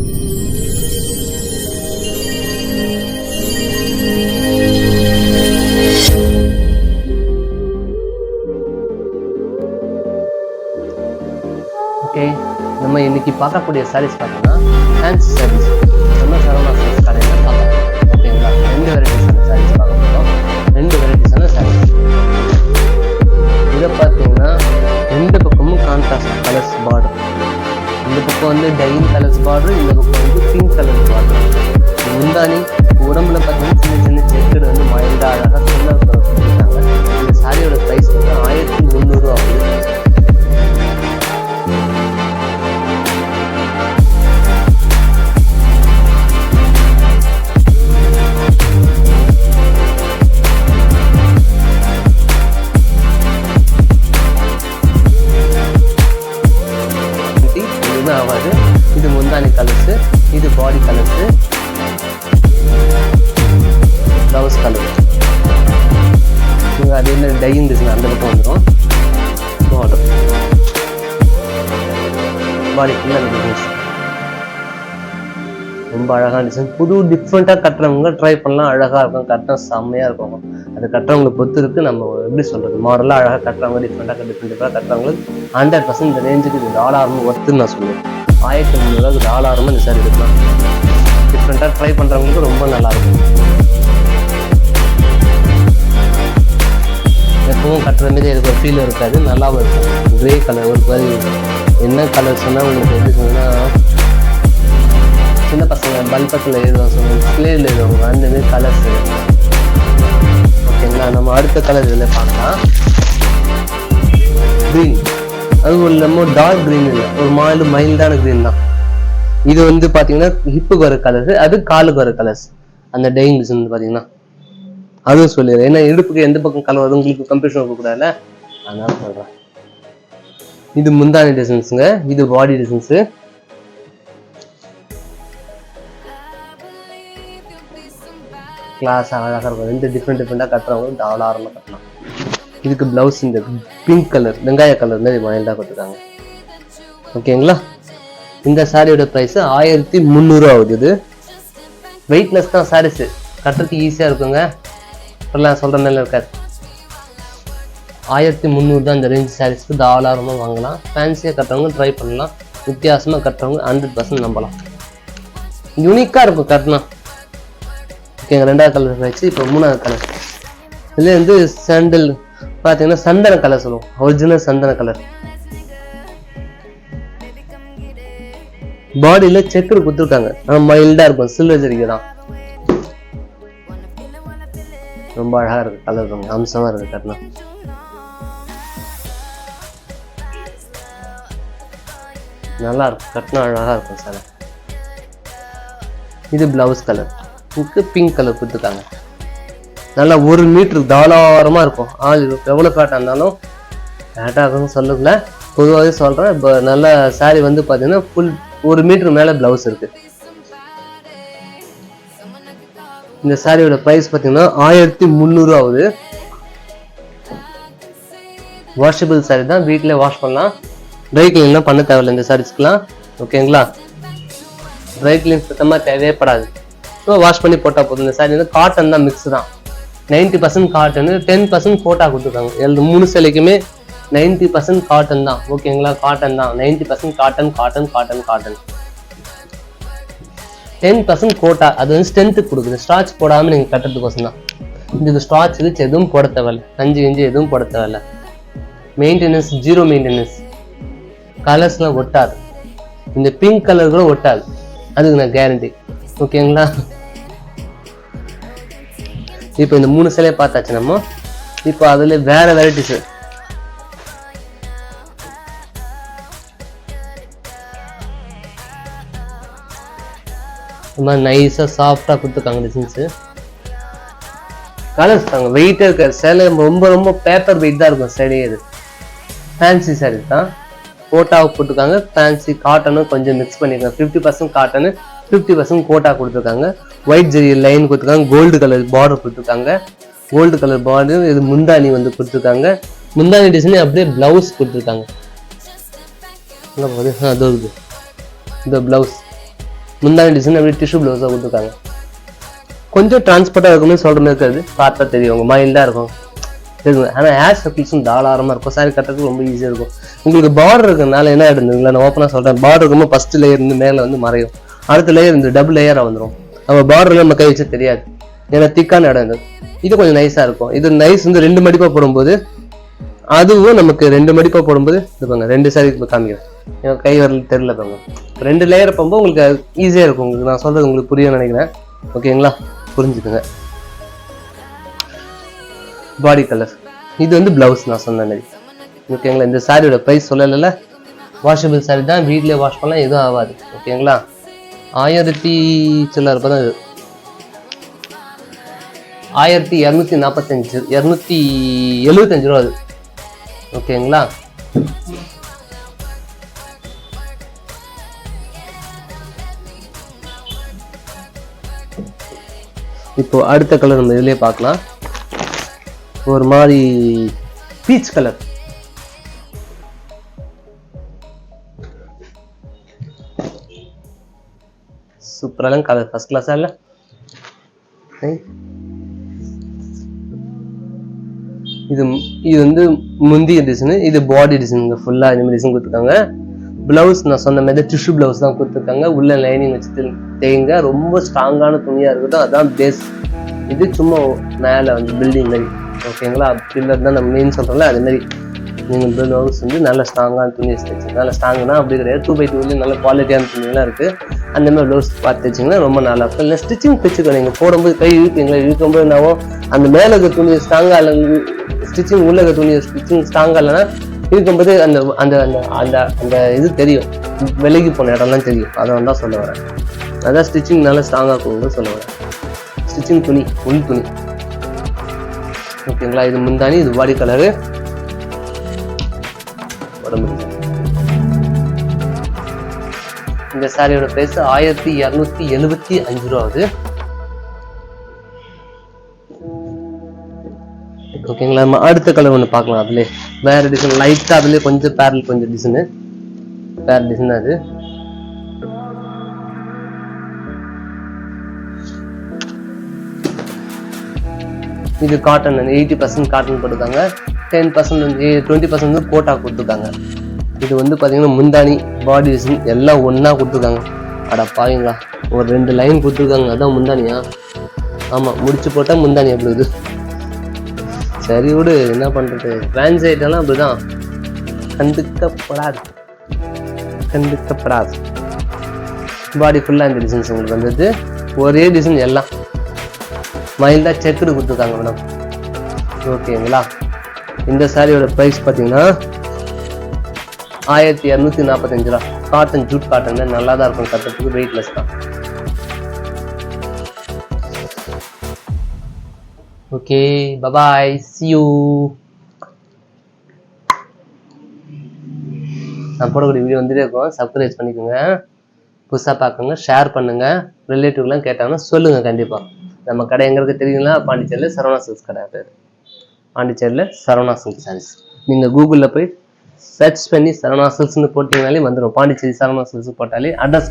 Okay, நம்ம இன்னைக்கு பார்க்கக்கூடிய சாரீஸ் பார்த்தீங்கன்னா ஃபேன்சி சாரீஸ். நம்ம சரவணா சாரீஸ் கடையில் பார்க்கலாம். ஓகேங்களா, 2 வெரைட்டிஸான சாரீஸ் பார்க்க போகிறோம். 2 வெரைட்டிஸான சாரீஸ். இதை பார்த்தீங்கன்னா 2 பக்கமும் கான்ட்ராஸ்ட் கலர்ஸ் பார்டர். இந்த பக்கம் வந்து டைன் கலர்ஸ் பார்டர், இந்த பக்கம் வந்து பிங்க் கலர் பார்டர். முந்தானி உடம்புல பார்த்தீங்கன்னா சின்ன சின்ன செக்குடு வந்து மைல்டாக அழகாக சின்ன கொடுத்துருக்காங்க. இந்த சாரியோட ப்ரைஸ் வந்து 1300 ஆகுது. ஆகாது. இது முந்தானி கலர்ஸ், இது பாடி கலர்ஸ், ப்ளவுஸ் கலர். அதே மாதிரி டையிங் டிசைன் அந்த பக்கம் வந்துடும். பார்டர் பாடி ஃபுல்லாக டிசைன்ஸ் ரொம்ப அழகான டிசைன். புது டிஃப்ரெண்ட்டாக கட்டுறவங்க ட்ரை பண்ணலாம். அழகாக இருக்கும், கட்டினா செம்மையாக இருக்கும். அது கட்டுறவங்களை பொறுத்து இருக்குது. நம்ம எப்படி சொல்கிறது, மாடலாக அழகாக கட்டுறவங்க டிஃப்ரெண்ட்டாக கட்டுறவங்களுக்கு 100% இந்த ரேஞ்சுக்கு இது $1000 ஒர்த்துன்னு நான் சொல்லுவேன். 1300 $1000 இந்த சாரி எடுக்கலாம். டிஃப்ரெண்ட்டாக ட்ரை பண்ணுறவங்களுக்கு ரொம்ப நல்லாயிருக்கும். எப்பவும் கட்டுற மாரி எனக்கு ஒரு ஃபீல் இருக்காது, நல்லாவும் இருக்கும். கிரே கலர் ஒரு மாதிரி என்ன கலர் சொன்னால் உங்களுக்கு எப்படி சொன்னால், சின்ன பசங்க பல்பத்தில் எழுதுவாங்க, சொல்லுவாங்க ஸ்லேடில் எழுதுவாங்க, அந்தமாரி கலர்ஸ். ஓகேங்களா, நம்ம அடுத்த கலர் இதில் பார்க்கலாம். க்ரீன், அது இல்லாமல் டார்க் க்ரீன் இல்லை, ஒரு மைல்டான க்ரீன் தான். இது வந்து பார்த்தீங்கன்னா ஹிப்புக்கு வர கலர்ஸ், அது காலுக்கு வர கலர்ஸ். அந்த டையிங் டிசைன் பார்த்தீங்கன்னா அதுவும் சொல்லிடுறேன். ஏன்னா இடுப்புக்கு எந்த பக்கம் கலர் வருது உங்களுக்கு கன்ஃபியூஷன் இருக்கக்கூடாதுல்ல, அதனால சொல்கிறேன். இது முந்தானி டிசைன்ஸுங்க, இது பாடி டிசைன்ஸு. கிளாஸ் அழகாக இருக்கும். 2 டிஃப்ரெண்ட்டாக கட்டுறவங்க $1000 கட்டலாம். இதுக்கு ப்ளவுஸ் இந்த பிங்க் கலர் வெங்காய கலர் மாதிரி மைல்டாக கொடுத்துருக்காங்க. ஓகேங்களா, இந்த சாரியோட ப்ரைஸ் 1300 ஆகுது. இது வெயிட்லெஸ் தான் சாரீஸு, கட்டுறதுக்கு ஈஸியாக இருக்குங்க. இப்பெல்லாம் சொல்கிற மேலே இருக்காது. 1300 தான் இந்த ரேஞ்ச் சாரீஸ்க்கு $1000 வாங்கலாம். ஃபேன்சியாக கட்டுறவங்க ட்ரை பண்ணலாம். வித்தியாசமாக கட்டுறவங்க 100% நம்பலாம். யூனிக்காக இருக்கும் கட்டினா. ஓகேங்க, 2வது கலர் வச்சு இப்போ 3வது கலர். இதில் வந்து சாண்டல் பார்த்தீங்கன்னா சந்தன கலர் சொல்லுவோம், ஒரிஜினல் சந்தன கலர். பாடியில் செக்கர் கொடுத்துருக்காங்க, ஆனால் மைல்டாக இருக்கும், சில்வர் ஜரிகை தான். ரொம்ப அழகாக இருக்கு கலர், ரொம்ப அம்சமாக இருக்கு கட்டினா. நல்லா இருக்கும் கட்டினா, அழகாக இருக்கும் சார். இது பிளவுஸ் கலர், இதுக்கு பிங்க் கலர் கொடுத்துருக்காங்க. நல்லா 1 மீட்டருக்கு தாராளமாக இருக்கும். ஆள் எவ்வளோ ஃபேட்டாக இருந்தாலும் ஃபேட்டாக இருக்குன்னு சொல்லல, பொதுவாகவே சொல்கிறேன். இப்போ நல்ல சாரீ வந்து பார்த்தீங்கன்னா ஃபுல் 1 மீட்டருக்கு மேலே ப்ளவுஸ் இருக்குது. இந்த சாரியோட ப்ரைஸ் பார்த்தீங்கன்னா 1300 ஆகுது. வாஷபிள் சாரி தான், வீட்டிலே வாஷ் பண்ணலாம். ட்ரை கிளீன்லாம் பண்ண தேவையில்லை இந்த சாரீஸ்க்குலாம். ஓகேங்களா, ட்ரை கிளீன் சுத்தமாக தேவைப்படாது. ஸோ வாஷ் பண்ணி போட்டால் போதும். இந்த சாரி வந்து காட்டன் தான், மிக்ஸ் தான். 90% காட்டனு, 10% கோட்டா கொடுத்துருக்காங்க. 3 சேலைக்குமே 90% காட்டன் தான். ஓகேங்களா, காட்டன் தான். 90% காட்டன் காட்டன் காட்டன் காட்டன் 10% கோட்டா. அது வந்து ஸ்ட்ரென்த்துக்கு கொடுக்குது. ஸ்டார்ச் போடாமல் நீங்கள் கட்டுறதுக்கோசம் தான். இதுக்கு ஸ்டார்ச் வச்சு எதுவும் போட தேவையில்லை, கஞ்சி எதுவும் போட தேவையில்லை. Maintenance 0 maintenance. கலர்ஸ்லாம் ஒட்டாது. இந்த பிங்க் கலர் கூட ஒட்டாது, அதுக்கு நான் கேரண்டி. ஓகேங்களா, இப்போ இந்த 3 சேலையை பார்த்தாச்சு நம்ம. இப்போ அதில் வேற வெரைட்டிஸ். இந்த மாதிரி நைஸாக சாஃப்டாக கொடுத்துருக்காங்க டிசைன்ஸு. கலர்ஸ் தாங்க, வெயிட்டாக இருக்க சேலை ரொம்ப ரொம்ப பேப்பர் வெயிட் தான் இருக்கும் சேலையே. இது ஃபேன்சி சாரீ தான், கோட்டாவை போட்டிருக்காங்க. ஃபேன்சி காட்டனும் கொஞ்சம் மிக்ஸ் பண்ணியிருக்காங்க. 50% காட்டனு, 50% கோட்டா கொடுத்துருக்காங்க. ஒயிட் ஜெரி லைன் கொடுத்துருக்காங்க. கோல்டு கலர் பார்டர் கொடுத்துருக்காங்க. Gold colour border. இது முந்தானி வந்து கொடுத்துருக்காங்க. முந்தானி டிசைன் அப்படியே பிளவுஸ் கொடுத்துருக்காங்க. அது இந்த பிளவுஸ் முந்தானி டிசைன் அப்படியே டிஷ்யூ ப்ளவுஸாக கொடுத்துருக்காங்க. கொஞ்சம் டிரான்ஸ்போர்ட்டாக இருக்குமே சொல்கிற மாதிரி இருக்காது, பார்த்தா தெரியும் உங்கள் மைல்டாக இருக்கும் தெரியுங்க. ஆனால் ஹேர் சர்க்கிள்ஸும் தாராளமாக இருக்கும், சாரி கட்டுறதுக்கு ரொம்ப ஈஸியாக இருக்கும். உங்களுக்கு பார்டர் இருக்கிறதுனால என்ன ஆகிடுங்களா, நான் ஓப்பனாக சொல்கிறேன், பார்டர் இருக்கும்போது ஃபஸ்ட்டு லேயர் இருந்து மேலே வந்து மறையும், அடுத்த லேயர் இந்த டபுள் லேயராக வந்துடும். நம்ம பார்டரில் நம்ம கை வச்சு தெரியாது, ஏன்னா திக்கான இடம் இது. இது கொஞ்சம் நைஸாக இருக்கும். இது நைஸ் வந்து 2 மடிப்பாக போடும்போது, அதுவும் நமக்கு 2 மடிப்பாக போடும்போது இது பாருங்க 2 சாரி காமிக்கிறேன், எனக்கு கை வரல தெரியல பாருங்க. 2 லேயர் போகும்போது உங்களுக்கு ஈஸியாக இருக்கும். உங்களுக்கு நான் சொல்கிறது உங்களுக்கு புரியும்னு நினைக்கிறேன். ஓகேங்களா, புரிஞ்சுக்குங்க. பாடி கலர் இது வந்து பிளவுஸ் நான் சொன்ன மாதிரி. ஓகேங்களா, இந்த சாரியோட ப்ரைஸ் சொல்லல, வாஷபிள் சாரி தான், வீட்லேயே வாஷ் பண்ணலாம், எதுவும் ஆகாது. ஓகேங்களா, 1000 சில்லற தான் இது, 1245 275 ரூபா அது. ஓகேங்களா, இப்போ அடுத்த கலர் நம்ம இதுலயே பார்க்கலாம். ஒரு மாதிரி பீச் கலர், சூப்பரான கலர், ஃபர்ஸ்ட் கிளாஸா இல்ல? இது வந்து முந்திய டிசைன், இது பாடி டிசைன், ஃபுல்லா இந்த மாதிரி டிசைன் கொடுத்துருக்காங்க. பிளவுஸ் நான் சொன்ன மாதிரி டிஷ்யூ பிளவுஸ் தான் கொடுத்துருக்காங்க, உள்ள லைனிங் வச்சு தேங்க, ரொம்ப ஸ்ட்ராங்கான துணியா இருக்கட்டும், அதான் பேஸ். இது சும்மா மேல வந்து பில்டிங் மாதிரி. ஓகேங்களா, பில்லர் தான் நம்ம மெயின் சொல்றோம்ல, அது மாதிரி நீங்கள் பிளவுஸ் வந்து நல்ல ஸ்ட்ராங்கான துணி வச்சு, நல்ல ஸ்ட்ராங்னா அப்படி கிடையாது, 2x2 நல்ல குவாலிட்டியான துணியெல்லாம் இருக்கு. அந்த மாதிரி பிளவுஸ் பார்த்து வச்சிங்கன்னா ரொம்ப நல்லா இருக்கும். இல்லை ஸ்டிச்சிங் தைச்சுக்கணும், நீங்கள் போடும்போது கை இழுப்பீங்களா, இழுக்கும்போது என்னாவோ அந்த மேலே இருக்க துணி ஸ்ட்ராங்கா இல்லை, ஸ்டிச்சிங் உள்ள இருக்க துணி ஸ்டிச்சிங் ஸ்ட்ராங்கா இல்லைன்னா இருக்கும்போது அந்த அந்த அந்த அந்த இது தெரியும், விலகி போன இடம்லாம் தெரியும். அதை தான் சொல்ல வரேன். அதான் ஸ்டிச்சிங் நல்லா ஸ்ட்ராங்காக இருக்கும்னு சொல்ல வரேன். ஸ்டிச்சிங் துணி உள் துணி. ஓகேங்களா, இது முந்தானி, இது பாடி கலரு, உடம்பு. இந்த சாரியோட பிரைஸ் 1275 ரூபா ஆகுது. ஓகேங்களா, நம்ம அடுத்த கலர் ஒன்று பார்க்கலாம். அதுலேயே வேற டிசைன் லைட்டா, அதுலேயே கொஞ்சம் பேரல், கொஞ்சம் டிசைனு பேரல் டிசைன். அது இது காட்டன், 80% காட்டன் போட்டுருக்காங்க, 10% வந்து 20% வந்து கோட்டா கொடுத்துருக்காங்க. இது வந்து பார்த்தீங்கன்னா முந்தானி, பாடி டிசைன் எல்லாம் ஒன்றா கொடுத்துருக்காங்க. அட பாவீங்களா, ஒரு 2 லைன் கொடுத்துருக்காங்க, அதான் முந்தானியா? ஆமாம், முடிச்சு போட்டால் முந்தானி அப்படி இது. சரி விடு, என்ன பண்ணுறது, ஃபேன்ஸ் ஐட்டம்லாம் அப்படிதான், கண்டுக்கப்படாது. பாடி ஃபுல்லாக இந்த டிசைன்ஸ் உங்களுக்கு வந்தது, ஒரே டிசைன், எல்லாம் மைல்டா செக்குடு கொடுத்துருக்காங்க மேடம். ஓகேங்களா, இந்த சாரியோட ப்ரைஸ் பார்த்தீங்கன்னா 1245 ரூபா. காட்டன், ஜூட் காட்டன் தான், நல்லா தான் இருக்கும் கட்டுறதுக்கு, வெயிட்லெஸ் தான். Okay, bye bye, see you. நான் போடக்கூடிய வீடியோ வந்துட்டே இருக்கும், சப்ஸ்கிரைப் பண்ணிக்கோங்க, புதுசாக பார்க்குங்க, ஷேர் பண்ணுங்க, ரிலேட்டிவ்லாம் கேட்டாங்கன்னா சொல்லுங்க கண்டிப்பாக. நம்ம கடை எங்க இருக்கு தெரியுங்களா? பாண்டிச்சேரியில் சரவணா சில்க்ஸ் கடை பேர். பாண்டிச்சேரியில் சரவணா சில்க் சாரீஸ். நீங்கள் கூகுளில் போய் சர்ச் பண்ணி சரவணா சில்க்ஸ்னு போட்டிங்கனாலே வந்துடும். பாண்டிச்சேரி சரவணா சில்க்ஸ் போட்டாலே அட்ரஸ்